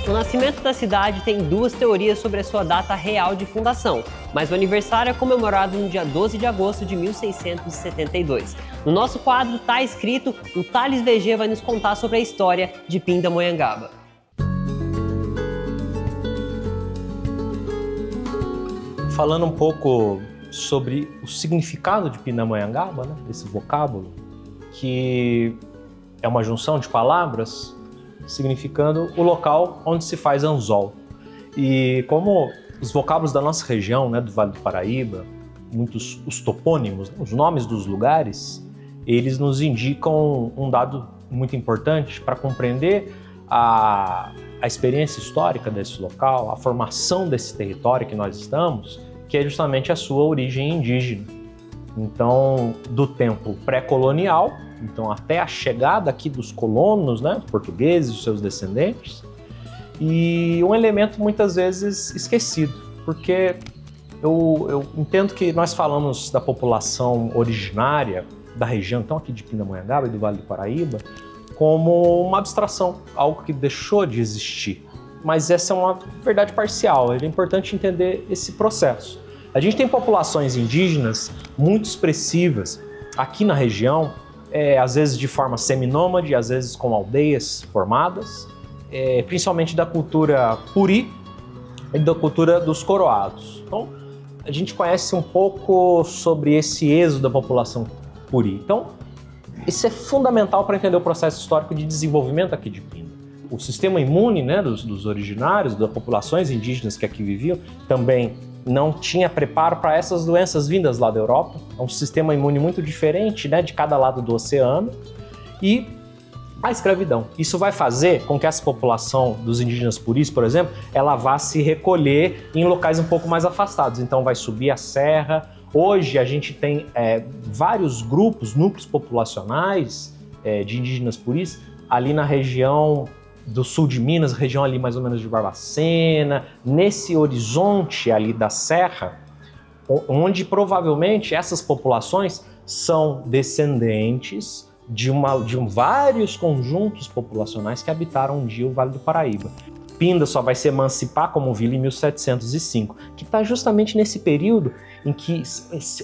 O nascimento da cidade tem duas teorias sobre a sua data real de fundação, mas o aniversário é comemorado no dia 12 de agosto de 1672. No nosso quadro Tá Escrito, o Thales VG vai nos contar sobre a história de Pindamonhangaba. Falando um pouco sobre o significado de Pindamonhangaba, né? Esse vocábulo, que é uma junção de palavras significando o local onde se faz anzol. E como os vocábulos da nossa região, né, do Vale do Paraíba, muitos os topônimos, os nomes dos lugares, eles nos indicam um dado muito importante para compreender a experiência histórica desse local, a formação desse território que nós estamos, que é justamente a sua origem indígena. Então, do tempo pré-colonial, então até a chegada aqui dos colonos, né, portugueses, os seus descendentes, e um elemento muitas vezes esquecido, porque eu entendo que nós falamos da população originária da região, então aqui de Pindamonhangaba e do Vale do Paraíba, como uma abstração, algo que deixou de existir. Mas essa é uma verdade parcial, é importante entender esse processo. A gente tem populações indígenas muito expressivas aqui na região, às vezes de forma seminômade, às vezes com aldeias formadas, principalmente da cultura Puri e da cultura dos Coroados. Então, a gente conhece um pouco sobre esse êxodo da população Puri. Então, isso é fundamental para entender o processo histórico de desenvolvimento aqui de Pinda. O sistema imune, né, dos originários, das populações indígenas que aqui viviam, também não tinha preparo para essas doenças vindas lá da Europa. É um sistema imune muito diferente, né, de cada lado do oceano. E a escravidão. Isso vai fazer com que essa população dos indígenas puris, por exemplo, ela vá se recolher em locais um pouco mais afastados. Então vai subir a serra. Hoje a gente tem vários grupos, núcleos populacionais de indígenas puris ali na região do sul de Minas, região ali mais ou menos de Barbacena, nesse horizonte ali da serra, onde provavelmente essas populações são descendentes de vários conjuntos populacionais que habitaram um dia o Vale do Paraíba. Pinda só vai se emancipar como vila em 1705, que está justamente nesse período em que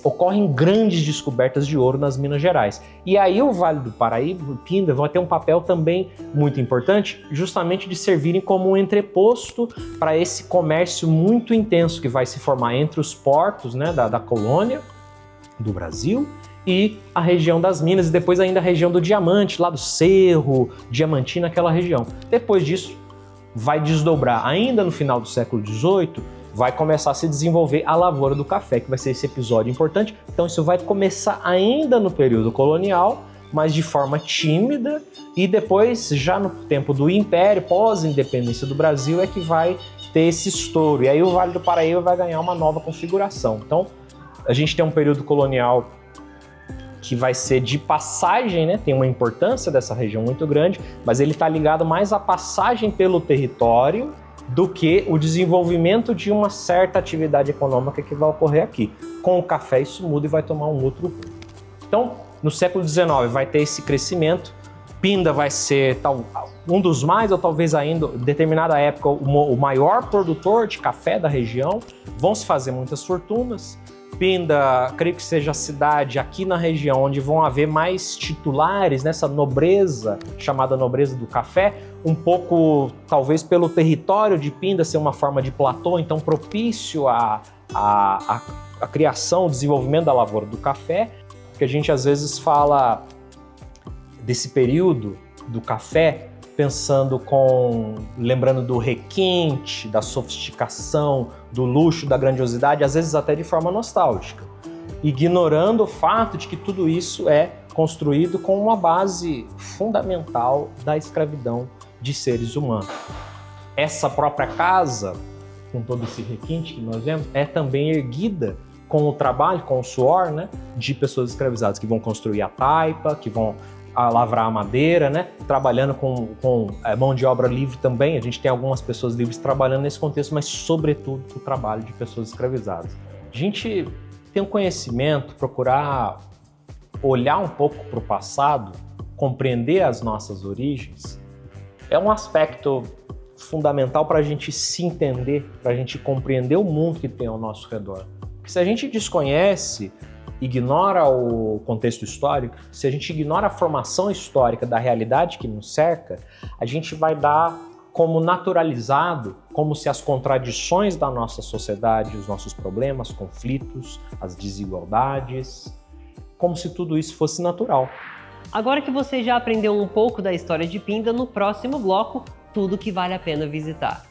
ocorrem grandes descobertas de ouro nas Minas Gerais. E aí o Vale do Paraíba, Pinda, vai ter um papel também muito importante, justamente de servirem como um entreposto para esse comércio muito intenso que vai se formar entre os portos, né, da colônia do Brasil e a região das Minas, e depois ainda a região do Diamante, lá do Cerro, Diamantina, aquela região. Depois disso, vai desdobrar ainda no final do século XVIII, vai começar a se desenvolver a lavoura do café, que vai ser esse episódio importante. Então isso vai começar ainda no período colonial, mas de forma tímida, e depois, já no tempo do Império, pós-independência do Brasil, é que vai ter esse estouro. E aí o Vale do Paraíba vai ganhar uma nova configuração. Então a gente tem um período colonial que vai ser de passagem, né? Tem uma importância dessa região muito grande, mas ele está ligado mais à passagem pelo território do que o desenvolvimento de uma certa atividade econômica que vai ocorrer aqui. Com o café isso muda e vai tomar um outro rumo. Então, no século XIX vai ter esse crescimento, Pinda vai ser um dos mais, ou talvez ainda, em determinada época, o maior produtor de café da região, vão se fazer muitas fortunas. Pinda, creio que seja a cidade aqui na região onde vão haver mais titulares nessa nobreza, chamada nobreza do café, um pouco, talvez pelo território de Pinda ser uma forma de platô, então propício à criação, o desenvolvimento da lavoura do café, porque a gente às vezes fala desse período do café lembrando do requinte, da sofisticação, do luxo, da grandiosidade, às vezes até de forma nostálgica, ignorando o fato de que tudo isso é construído com uma base fundamental da escravidão de seres humanos. Essa própria casa, com todo esse requinte que nós vemos, é também erguida com o trabalho, com o suor, né, de pessoas escravizadas que vão construir a taipa, que vão lavrar a madeira, né? Trabalhando com mão de obra livre também. A gente tem algumas pessoas livres trabalhando nesse contexto, mas sobretudo o trabalho de pessoas escravizadas. A gente tem um conhecimento, procurar olhar um pouco para o passado, compreender as nossas origens, é um aspecto fundamental para a gente se entender, para a gente compreender o mundo que tem ao nosso redor. Porque se a gente desconhece, ignora o contexto histórico, se a gente ignora a formação histórica da realidade que nos cerca, a gente vai dar como naturalizado, como se as contradições da nossa sociedade, os nossos problemas, conflitos, as desigualdades, como se tudo isso fosse natural. Agora que você já aprendeu um pouco da história de Pinda, no próximo bloco, tudo que vale a pena visitar.